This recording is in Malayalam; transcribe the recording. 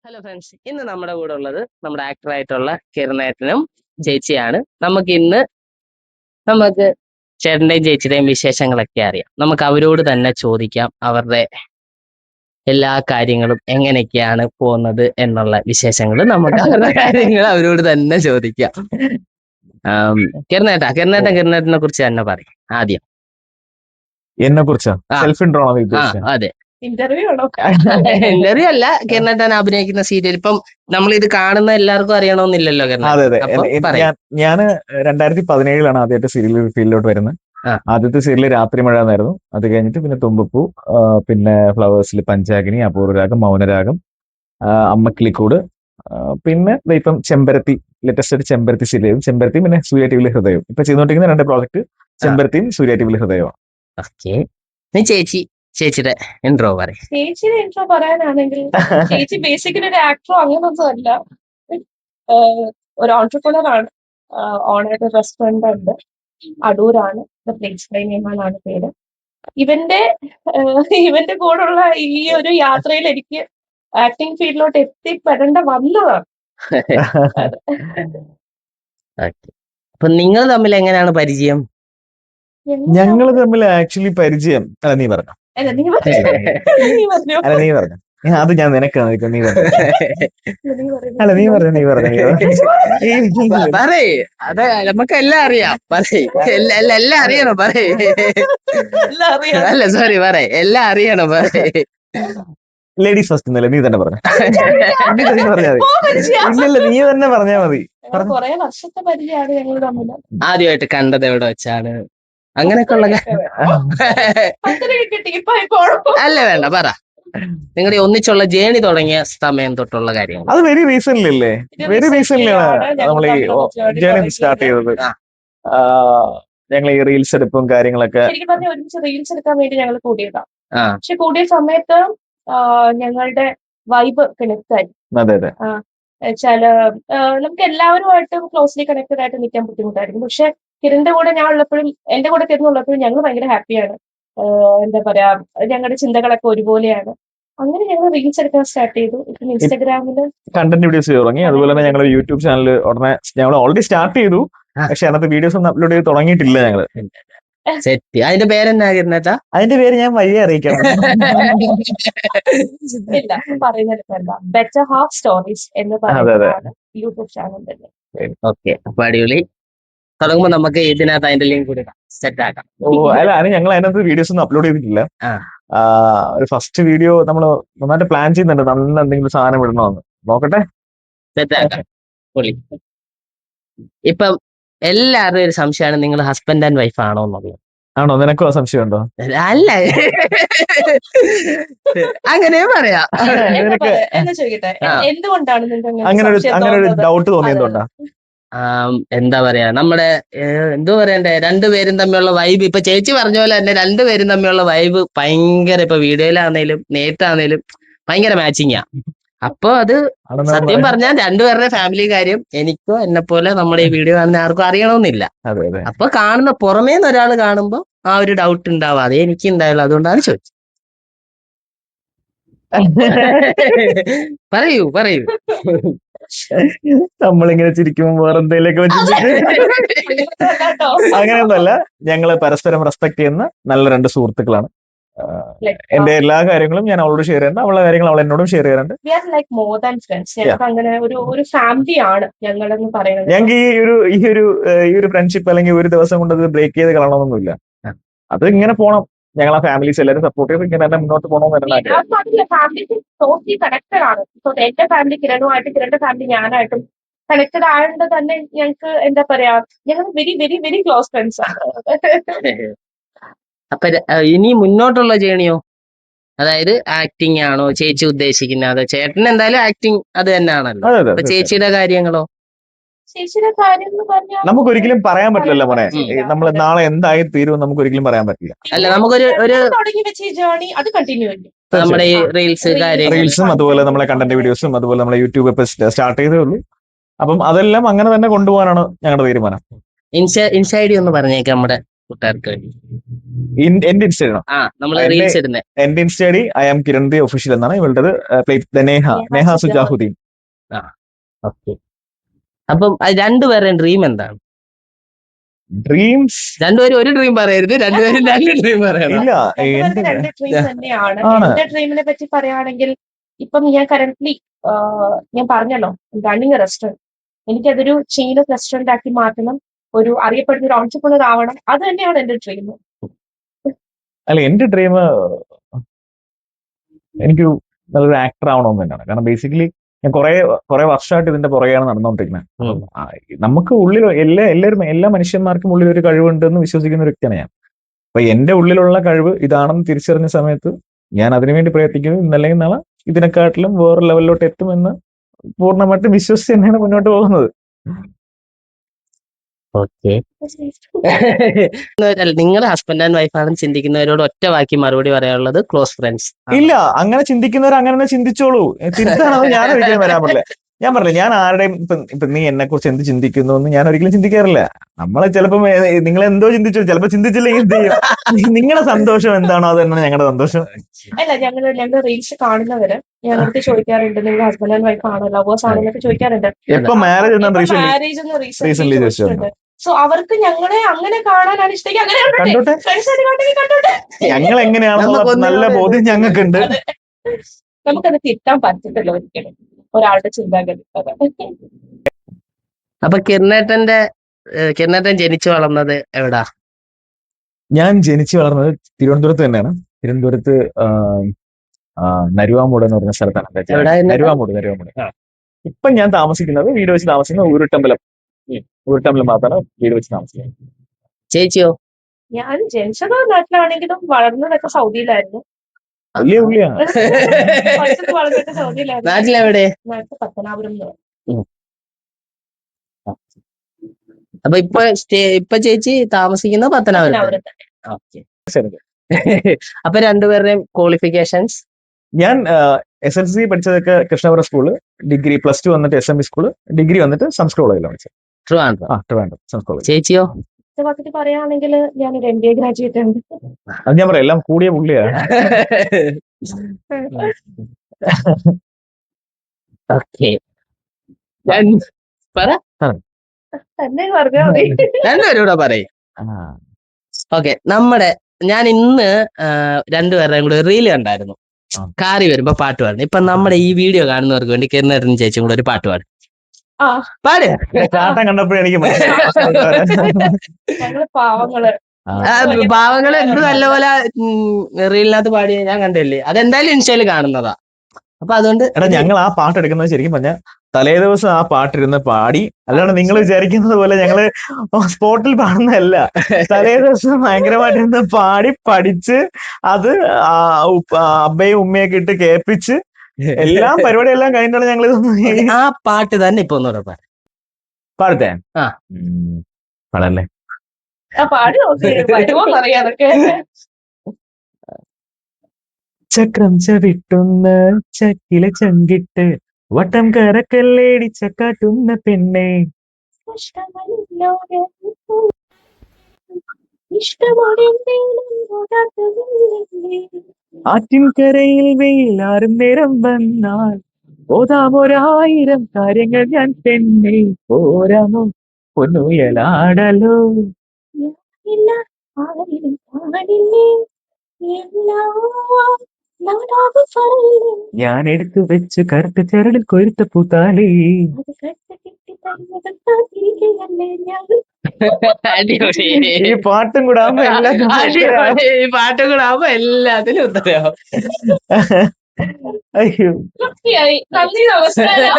ഹലോ ഫ്രണ്ട്സ്, ഇന്ന് നമ്മുടെ കൂടെ ഉള്ളത് നമ്മുടെ ആക്ടറായിട്ടുള്ള കിരണേട്ടനും ചേച്ചിയാണ്. നമുക്ക് ചേട്ടന്റെയും ചേച്ചിയുടെയും വിശേഷങ്ങളൊക്കെ അറിയാം. നമുക്ക് അവരോട് തന്നെ ചോദിക്കാം അവരുടെ എല്ലാ കാര്യങ്ങളും എങ്ങനെയൊക്കെയാണ് പോകുന്നത് എന്നുള്ള വിശേഷങ്ങൾ നമുക്ക് അവരുടെ കാര്യങ്ങൾ അവരോട് തന്നെ ചോദിക്കാം. കിരണേട്ടനെ കുറിച്ച് തന്നെ പറയും ആദ്യം. എന്നെ കുറിച്ചാ ആ. സെൽഫ് ഇൻട്രോ ആണോ ആ ഉദ്ദേശിച്ചത്? അതെ, ഇന്റർവ്യൂ ആണോ? ഇന്റർവ്യൂ അല്ല, കിരണേട്ടൻ അഭിനയിക്കുന്ന സീരിയൽ ഇപ്പം നമ്മൾ ഇത് കാണുന്ന എല്ലാവർക്കും അറിയണമെന്നില്ലല്ലോ അതെ കിരണേട്ടൻ. അതെ അപ്പൊ പറയും. ഞാന് 2017 ആദ്യമായിട്ട് സീരിയൽ ഫീൽഡിലോട്ട് വരുന്നത്. ആ. ആദ്യത്തെ സീരിയൽ രാത്രി മഴ എന്നായിരുന്നു. അത് കഴിഞ്ഞിട്ട് പിന്നെ തുമ്പപ്പൂ, പിന്നെ ഫ്ലവേഴ്സിൽ പഞ്ചാഗ്നി, അപൂർവരാഗം, മൗനരാഗം, അമ്മക്കിളിക്കൂട്, പിന്നെ ദേ ഇപ്പം ചെമ്പരത്തി, ലേറ്റസ്റ്റ് ആയിട്ട് ചെമ്പരത്തി സീരിയലും, ചെമ്പരത്തി പിന്നെ സൂര്യ ടിവിയിലെ ഹൃദയവും. ഇപ്പൊ ചെയ്തുകൊണ്ടിരിക്കുന്ന 2 പ്രോജക്ട് ചെമ്പരത്തിയും സൂര്യ ടിവിയിലെ ഹൃദയവും. ഓക്കെ, നീ ചേച്ചിയുടെ ഇൻട്രോ പറയും. ചേച്ചിയുടെ ഇൻട്രോ പറയാനാണെങ്കിൽ ചേച്ചി ബേസിക്കലി ഒരു ആക്ടറോ അങ്ങനൊന്നും അല്ല. ഒരു ഓൺടർപ്രണർ ആണ്. ഓണായിട്ട് റെസ്റ്റോറന്റ് ഉണ്ട്, അടൂരാണ്. ദ പ്ലേസ് ബൈ നേമാണ് പേര്. ഇവന്റെ കൂടെയുള്ള ഈ ഒരു യാത്രയിൽ എനിക്ക് ആക്ടിങ് ഫീൽഡിലോട്ട് എത്തിപ്പെടേണ്ട വന്നതാണ്. അപ്പൊ നിങ്ങൾ തമ്മിൽ എങ്ങനെയാണ് പരിചയം? ഞങ്ങള് തമ്മിൽ ആക്ച്വലി പരിചയം നീ പറഞ്ഞു. അല്ല, നീ പറഞ്ഞു. അല്ല നീ പറഞ്ഞു. അത് ഞാൻ നിനക്കാണ് നീ പറഞ്ഞു. അല്ല നീ പറഞ്ഞു. പറയേ, അതെ, നമുക്ക് എല്ലാം അറിയാം. പറയേ, എല്ലാം അറിയണം. പറയേ, അല്ല സോറി, പറയേ, എല്ലാം അറിയണം. പറയേ. ലേഡീസ് ഫസ്റ്റ് എന്നല്ലേ നീ തന്നെ പറഞ്ഞു. ഇല്ലല്ല നീ തന്നെ പറഞ്ഞാ മതി. കുറെ വർഷത്തെ പരിചയമാണ് ഞങ്ങൾ തമ്മിൽ. ആദ്യമായിട്ട് കണ്ടത് എവിടെ വെച്ചാണ്? അങ്ങനെയൊക്കെ ഉള്ള അല്ല, വേണ്ട, പറ. നിങ്ങളുടെ ഒന്നിച്ചുള്ള ജേണി തുടങ്ങിയ സമയം തൊട്ടുള്ള കാര്യങ്ങൾ. അത് വെരി റീസെന്റ് അല്ലേ? വെരി റീസെന്റ് ആണ് നമ്മൾ ഈ ജേണി സ്റ്റാർട്ട് ചെയ്തത്. ഞങ്ങൾ ഈ റീൽസ് എടുപ്പും കാര്യങ്ങളൊക്കെ ശരിക്കും പറഞ്ഞാൽ ഒരുമിച്ച് റീൽസ് എടുക്കാൻ വേണ്ടി ഞങ്ങൾ കൂടിയതാണ്. പക്ഷെ കൂടിയ സമയത്ത് ഞങ്ങളുടെ വൈബ് കണക്ട് ആയി. അതെ അതെ. വെച്ചാല് നമുക്ക് എല്ലാവരുമായിട്ടും ക്ലോസ്ലി കണക്റ്റഡ് ആയിട്ട് നിൽക്കാൻ ബുദ്ധിമുട്ടായിരിക്കും. പക്ഷെ കിരണിന്റെ കൂടെ ഞാൻ ഉള്ളപ്പോഴും എന്റെ കൂടെ കിരണ്ണുള്ളപ്പോഴും ഞങ്ങൾ ഭയങ്കര ഹാപ്പിയാണ്. എന്താ പറയാ, ഞങ്ങളുടെ ചിന്തകളൊക്കെ ഒരുപോലെയാണ്. അങ്ങനെ ഞങ്ങൾ റീൽസ് എടുക്കാൻ സ്റ്റാർട്ട് ചെയ്തു. ഇപ്പം ഇൻസ്റ്റാഗ്രാമില് കണ്ടന്റ് വീഡിയോസ് തുടങ്ങി. അതുപോലെ തന്നെ ഞങ്ങൾ യൂട്യൂബ് ചാനൽ ഉടനെ ഞങ്ങൾ ഓൾറെഡി സ്റ്റാർട്ട് ചെയ്തു. പക്ഷെ അതിനകത്ത് വീഡിയോസ് ഒന്നും അപ്ലോഡ് ചെയ്ത് തുടങ്ങിയിട്ടില്ല ഞങ്ങള്. സെറ്റ്. അതിന്റെ പേരെന്നാ കിരണേട്ടാ? അതിന്റെ പേര് ഞാൻ വഴിയെ അറിയിക്കണം. ഇല്ല, പറയുന്നത് ബെറ്റർ ഹാഫ് സ്റ്റോറീസ് എന്ന് പറയുന്നതാണ് യൂട്യൂബ് ചാനൽ തന്നെ. ഓക്കെ, അപ്പൊ അടിപൊളി. തുടങ്ങുമ്പോ നമുക്ക് ഇതിനകത്ത് അതിന്റെ ലിങ്ക് കൂടി സെറ്റ് ആക്കാം. അല്ല, ഞങ്ങൾ അതിനകത്ത് വീഡിയോസ് ഒന്നും അപ്ലോഡ് ചെയ്തിട്ടില്ല. ഒരു ഫസ്റ്റ് വീഡിയോ നമ്മൾ നന്നായിട്ട് പ്ലാൻ ചെയ്യുന്നുണ്ട്. നല്ല എന്തെങ്കിലും സാധനം ഇടണമെന്ന്. നോക്കട്ടെ, സെറ്റ് ആക്കാം. പൊളി. ഇപ്പം എല്ലാവരുടെയും ഒരു സംശയമാണ്, നിങ്ങൾ ഹസ്ബൻഡ് ആൻഡ് വൈഫ് ആണോ എന്നുള്ളത്. ആണോ? നിനക്കും ആ സംശയം ഉണ്ടോ? അല്ല, അങ്ങനെ പറയാ. അങ്ങനെ ഒരു ഡൗട്ട് തോന്നിയതുകൊണ്ടാ? എന്താ പറയാ, നമ്മുടെ എന്തോ പറയണ്ടേ, രണ്ടുപേരും തമ്മിലുള്ള വൈബ്. ഇപ്പൊ ചേച്ചി പറഞ്ഞ പോലെ തന്നെ രണ്ടുപേരും തമ്മിലുള്ള വൈബ് ഭയങ്കര, ഇപ്പൊ വീഡിയോയിലാണേലും നേരിട്ടാണേലും ഭയങ്കര മാച്ചിങ്ങാ. അപ്പൊ അത് സത്യം പറഞ്ഞാൽ രണ്ടുപേരുടെ ഫാമിലി കാര്യം എനിക്കോ എന്നെ പോലെ നമ്മുടെ ഈ വീഡിയോ കാണുന്ന ആർക്കും അറിയണമെന്നില്ല. അപ്പൊ കാണുന്ന പുറമേന്ന് ഒരാൾ കാണുമ്പോ ആ ഒരു ഡൗട്ട് ഉണ്ടാവും. അതേ എനിക്ക് ഉണ്ടായുള്ളൂ, അതുകൊണ്ടാണ് ചോദിച്ചത്. പറയൂ. നമ്മളിങ്ങനെ ചിരിക്കുമ്പോ വേറെ എന്തെങ്കിലുമൊക്കെ വെച്ചിട്ട് അങ്ങനെയൊന്നുമല്ല. ഞങ്ങള് പരസ്പരം റെസ്പെക്ട് ചെയ്യുന്ന നല്ല 2 സുഹൃത്തുക്കളാണ്. എന്റെ എല്ലാ കാര്യങ്ങളും ഞാൻ അവളോട് ഷെയർ ചെയ്യുന്നുണ്ട്, അവളുടെ കാര്യങ്ങൾ അവൾ എന്നോടും ഷെയർ ചെയ്യാറുണ്ട്. അങ്ങനെ ഒരു ഫാമിലിയാണ് ഞങ്ങളെന്ന് പറയുന്നത്. ഞങ്ങൾക്ക് ഈ ഒരു ഫ്രണ്ട്ഷിപ്പ് അല്ലെങ്കിൽ ഒരു ദിവസം കൊണ്ട് അത് ബ്രേക്ക് ചെയ്ത് കളയണമെന്നൊന്നുമില്ല. അത് ഇങ്ങനെ പോണം. ഞങ്ങൾ ആ ഫാമിലീസ് എല്ലാവരും സപ്പോർട്ട് ചെയ്ത് ഇങ്ങനെ തന്നെ മുന്നോട്ട് പോകണമെന്ന്. ഫാമിലി ടോട്ടലി കണക്റ്റഡ് ആണ്. എന്റെ ഫാമിലി കിരണുമായിട്ട്, കിരണിന്റെ ഫാമിലി ഞാനായിട്ടും കണക്റ്റഡ് ആയതുകൊണ്ട് തന്നെ ഞങ്ങൾക്ക് എന്താ പറയാ, ഞങ്ങൾ very very very close friends ആണ്. അപ്പൊ ഇനി മുന്നോട്ടുള്ള ജേണിയോ? അതായത് ആക്ടിങ് ആണോ ചേച്ചി ഉദ്ദേശിക്കുന്നത്? അതോ ചേട്ടൻ എന്തായാലും ആക്ടിങ് അത് തന്നെയാണല്ലോ. അപ്പൊ ചേച്ചിയുടെ കാര്യങ്ങളോ? ചേച്ചിയുടെ കാര്യം എന്ന് പറഞ്ഞാൽ നമുക്ക് ഒരിക്കലും പറയാൻ പറ്റില്ലല്ലോ മോനെ. നമ്മൾ നാളെ എന്തായി തീരുമെന്ന് നമുക്ക് ഒരിക്കലും പറയാൻ പറ്റില്ല. അല്ല, നമുക്കൊരു തുടങ്ങി വെച്ച ഈ ജേർണി അത് കണ്ടിന്യൂ ചെയ്യും. നമ്മുടെ ഈ റീൽസും അതുപോലെ നമ്മളെ കണ്ടന്റ് വീഡിയോസും അതുപോലെ നമ്മളെ യൂട്യൂബ് ഇപ്പൊ സ്റ്റാർട്ട് ചെയ്തേ ഉള്ളൂ. അപ്പം അതെല്ലാം അങ്ങനെ തന്നെ കൊണ്ടുപോകാനാണ് ഞങ്ങളുടെ തീരുമാനം. ഇൻസ്റ്റ ഐ ഡി ഒന്ന് പറഞ്ഞേക്കാം നമ്മുടെ കൂട്ടുകാർക്ക് വേണ്ടി. എന്റെ ഇൻസ്റ്റ നമ്മള് എന്റെ റീൽസ് ഇടുന്നേ. എന്റെ insta I I am Kiran the official എന്നാണ് ഇവളുടെ നേഹ നേഹ സുജാഹുദ്ദീൻ. ഓക്കെ. അപ്പം രണ്ടുപേരുടെയും ഡ്രീം എന്താണ്? ഡ്രീംസ് രണ്ടുപേരും ഒരു ഡ്രീം പറയരുത്, രണ്ടുപേരും രണ്ട് ഡ്രീം പറയണം. ഇല്ല രണ്ടുപേർക്ക് എന്റെ രണ്ട് ഡ്രീം തന്നെയാണ്. ആണ്. എന്റെ ഡ്രീമിനെ പറ്റി പറയുകയാണെങ്കിൽ ഇപ്പം ഞാൻ കറന്റ്ലി ഞാൻ പറഞ്ഞല്ലോ റണ്ണിങ് റെസ്റ്റോറന്റ്, എനിക്കതൊരു ചെയിൻ ഓഫ് റെസ്റ്റോറന്റ് ആക്കി മാറ്റണം, ഒരു അറിയപ്പെടുന്ന ഒരു ഓൺട്രപ്രണർ ആവണം. അത് തന്നെയാണ് എന്റെ ഡ്രീം. അല്ല എന്റെ ഡ്രീം എനിക്കൊരു നല്ലൊരു ആക്ടർ ആവണമെന്ന് തന്നെയാണ്. കാരണം ബേസിക്കലി ഞാൻ കുറെ വർഷമായിട്ട് ഇതിന്റെ പുറകെയാണ് നടന്നുകൊണ്ടിരിക്കുന്നത്. അപ്പം നമുക്ക് ഉള്ളിൽ എല്ലാ മനുഷ്യന്മാർക്കും ഉള്ളിൽ ഒരു കഴിവുണ്ടെന്ന് വിശ്വസിക്കുന്ന ഒരു വ്യക്തിയാണ് ഞാൻ. അപ്പൊ എന്റെ ഉള്ളിലുള്ള കഴിവ് ഇതാണെന്ന് തിരിച്ചറിഞ്ഞ സമയത്ത് ഞാൻ അതിനുവേണ്ടി പ്രയത്നിക്കുന്നു. ഇന്നല്ലെങ്കിൽ നാളെ ഇതിനെക്കാട്ടിലും വേറെ ലെവലിലോട്ട് എത്തുമെന്ന് പൂർണ്ണമായിട്ടും വിശ്വസിച്ച് തന്നെയാണ് മുന്നോട്ട് പോകുന്നത്. ഓക്കെ. നിങ്ങൾ ഹസ്ബൻഡ് ആൻഡ് വൈഫ് ആണെന്ന് ചിന്തിക്കുന്നവരോട് ഒറ്റ വാക്കി മറുപടി പറയാനുള്ളത് ക്ലോസ് ഫ്രണ്ട്സ്. ഇല്ല, അങ്ങനെ ചിന്തിക്കുന്നവർ അങ്ങനെ തന്നെ ചിന്തിച്ചോളൂ. തിരുത്താണത് ഞാൻ ഒരിക്കലും വരാൻ പറ്റില്ല. ഞാൻ പറഞ്ഞില്ല, ഞാൻ ആരുടെയും ഇപ്പൊ നീ എന്നെ കുറിച്ച് എന്ത് ചിന്തിക്കുന്നു എന്ന് ഞാൻ ഒരിക്കലും ചിന്തിക്കാറില്ല. നമ്മളെ ചിലപ്പോൾ നിങ്ങൾ എന്തോ ചിന്തിച്ചു, ചിലപ്പോൾ ചിന്തിച്ചില്ലെങ്കിൽ എന്ത് ചെയ്യും? നിങ്ങളുടെ സന്തോഷം എന്താണോ അത് തന്നെയാണ് ഞങ്ങളുടെ സന്തോഷം. അല്ല, ഞങ്ങൾ റീൽസ് കാണുന്നവര് ഞങ്ങൾക്ക് ചോദിക്കാറുണ്ട്, നിങ്ങൾ ഹസ്ബൻഡ് ആൻഡ് വൈഫ് ആണോ, ലവേഴ്സ് ആണോ എന്നൊക്കെ ചോദിക്കാറുണ്ട്. എപ്പൊ മാരേജ് മാരേജ് എന്ന് റീസെന്റ് റീസെന്റ് ചോദിച്ചിട്ടുണ്ട്. സോ അവർക്ക് ഞങ്ങളെ അങ്ങനെ കാണാനാണ് ഇഷ്ടം. അങ്ങനെ കണ്ടോട്ടെ, കണ്ടോട്ടെ. ഞങ്ങൾ എങ്ങനെയാണെന്നുള്ള നല്ല ബോധ്യം ഞങ്ങൾക്കുണ്ട്. നമുക്കത് തിരുത്താൻ പറ്റത്തില്ല ഒരിക്കലും ഒരാളുടെ ചിന്താഗതി. അപ്പൊ കിരണേട്ടൻ ജനിച്ചു വളർന്നത് എവിടാ? ഞാൻ ജനിച്ചു വളർന്നത് തിരുവനന്തപുരത്ത് തന്നെയാണ്. തിരുവനന്തപുരത്ത് നരുവാമൂട് എന്ന് പറഞ്ഞ സ്ഥലത്താണ്. നരുവാമൂട്. ഇപ്പൊ ഞാൻ താമസിക്കുന്നത് വീട് വെച്ച് താമസിക്കുന്നത് ഊരുട്ടമ്പലം ഭാഗത്താണ് വീട് വെച്ച് താമസിക്കുന്നത്. ചേച്ചിയോ? ഞാൻ ജനിച്ചത് നാട്ടിലാണെങ്കിലും വളർന്നതൊക്കെ സൗദിയിലായിരുന്നു. വലിയ ഉള്ളിയാണ്. വളർന്നതൊക്കെ സൗദിയിലായിരുന്നു. നാട്ടിലെവിടെ? നാട്ടിൽ പത്തനാപുരം. അപ്പൊ ഇപ്പൊ ചേച്ചി താമസിക്കുന്ന പത്തനാപുരം. അപ്പൊ രണ്ടുപേരുടെയും ക്വാളിഫിക്കേഷൻസ്? ഞാൻ SLC പഠിച്ചതൊക്കെ കൃഷ്ണപുരം സ്കൂള്, ഡിഗ്രി +2 വന്നിട്ട് SMB സ്കൂള്, ഡിഗ്രി വന്നിട്ട് സംസ്കൃത കോളേജിലാണ് പഠിച്ചത്. ട്രിവാൻഡ്രം സംസ്കൃത കോളേജ്. ചേച്ചിയോ? പറ്റി പറയുകയാണെങ്കിൽ ഞാനൊരു MBA ഗ്രാജുവേറ്റ് ആണ്. അത് ഞാൻ പറയാം, എല്ലാം കൂടിയ പുള്ളിയാണ്. ഓക്കെ. രണ്ടുപേരൂടെ പറയും. ഓക്കെ. ഞാൻ ഇന്ന് രണ്ടുപേരുടെയും കൂടെ റീൽ കണ്ടായിരുന്നു. കാറി വരുമ്പോ പാട്ട് പാടുന്നു. ഇപ്പൊ നമ്മുടെ ഈ വീഡിയോ കാണുന്നവർക്ക് വേണ്ടി കിരണേട്ടനും ചേച്ചിയും കൂടെ ഒരു പാട്ട് പാടും. ചാട്ടം കണ്ടപ്പോഴേ എനിക്ക് പാവങ്ങള് എന്ത് നല്ലപോലെ റീലിനകത്ത് പാടിയ ഞാൻ കണ്ടില്ലേ. അതെന്തായാലും ഇൻസ്റ്റയില് കാണുന്നതാ. അപ്പൊ അതുകൊണ്ട് ഞങ്ങൾ ആ പാട്ട് എടുക്കുന്നത് ശരിക്കും പറഞ്ഞാൽ തലേ ദിവസം ആ പാട്ടിരുന്ന് പാടി, അല്ലാണ്ട് നിങ്ങൾ വിചാരിക്കുന്നത് പോലെ ഞങ്ങള് സ്പോട്ടിൽ പാടുന്നതല്ല. തലേ ദിവസം ഭയങ്കരമായിട്ടിരുന്ന് പാടി പഠിച്ച് അത് അമ്മയും ഉമ്മയൊക്കെ ഇട്ട് കേൾപ്പിച്ച് എല്ലാം പരിപാടിയെല്ലാം കഴിഞ്ഞിട്ടാണ് ഞങ്ങൾ ആ പാട്ട് തന്നെ ഇപ്പൊ ഒന്നുകൂടെ പാടത്തെ. പാടല്ലേ? ചക്രം ചവിട്ടുന്ന ചക്കിലെ ചങ്കിട്ട് വട്ടം കറക്കല്ലേടിച്ചക്കാട്ടുന്ന പെണ്ണെ, ആറ്റിൻകരയിൽ വെയിലാറും നേരം വന്നാൽ ഓതാമൊരായിരം കാര്യങ്ങൾ ഞാൻ പെണ്ണെ, പോരാമോ പൊന്നുയലാടലോ. ഞാൻ എടുത്തു വെച്ച് കറുത്ത ചരടിൽ കൊരുത്ത പൂത്താലേ. ഈ പാട്ടും കൂടെ ആവുമ്പോ എല്ലാത്തിനും ഉത്തരവാ. അയ്യോ. നന്ദി, നമസ്കാരം.